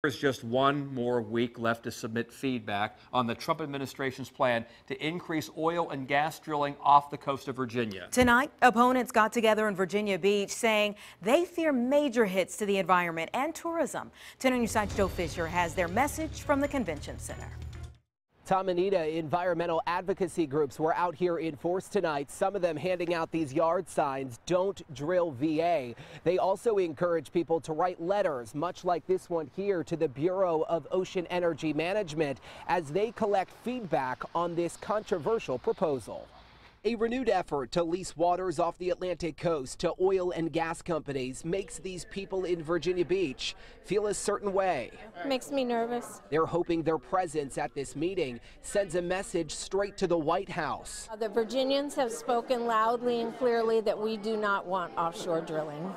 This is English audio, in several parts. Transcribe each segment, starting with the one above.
There's just one more week left to submit feedback on the Trump administration's plan to increase oil and gas drilling off the coast of Virginia. Tonight, opponents got together in Virginia Beach saying they fear major hits to the environment and tourism. 10 on your side, Joe Fisher has their message from the convention center. Tom and Anita, environmental advocacy groups were out here in force tonight, some of them handing out these yard signs, "Don't drill VA." They also encourage people to write letters, much like this one here, to the Bureau of Ocean Energy Management as they collect feedback on this controversial proposal. A renewed effort to lease waters off the Atlantic coast to oil and gas companies makes these people in Virginia Beach feel a certain way. Makes me nervous. They're hoping their presence at this meeting sends a message straight to the White House. The Virginians have spoken loudly and clearly that we do not want offshore drilling.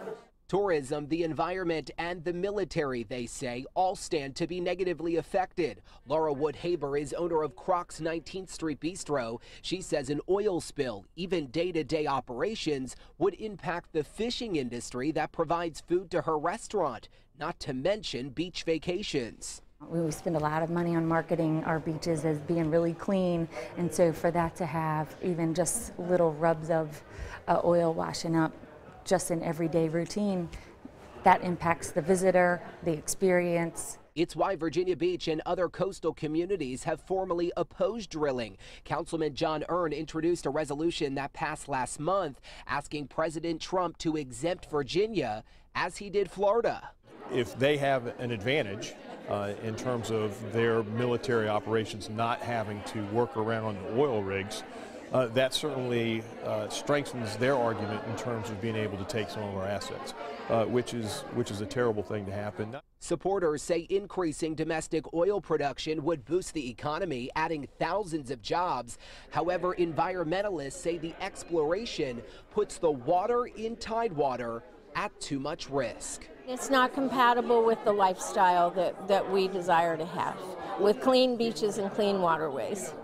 Tourism, the environment, and the military, they say, all stand to be negatively affected. Laura Wood-Haber is owner of Croc's 19th Street Bistro. She says an oil spill, even day-to-day operations, would impact the fishing industry that provides food to her restaurant, not to mention beach vacations. We spend a lot of money on marketing our beaches as being really clean, and so for that to have even just little rubs of oil washing up just an everyday routine, that impacts the visitor, the experience. It's why Virginia Beach and other coastal communities have formally opposed drilling. Councilman John Earn introduced a resolution that passed last month asking President Trump to exempt Virginia as he did Florida. If they have an advantage in terms of their military operations not having to work around oil rigs, that certainly strengthens their argument in terms of being able to take some of our assets, which is a terrible thing to happen. Supporters say increasing domestic oil production would boost the economy, adding thousands of jobs. However, environmentalists say the exploration puts the water in Tidewater at too much risk. It's not compatible with the lifestyle that we desire to have, with clean beaches and clean waterways.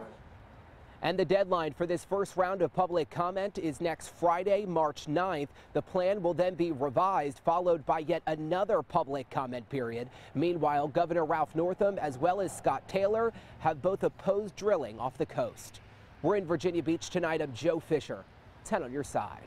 And the deadline for this first round of public comment is next Friday, March 9th. The plan will then be revised, followed by yet another public comment period. Meanwhile, Governor Ralph Northam as well as Scott Taylor have both opposed drilling off the coast. We're in Virginia Beach tonight. I'm Joe Fisher. 10 on your side.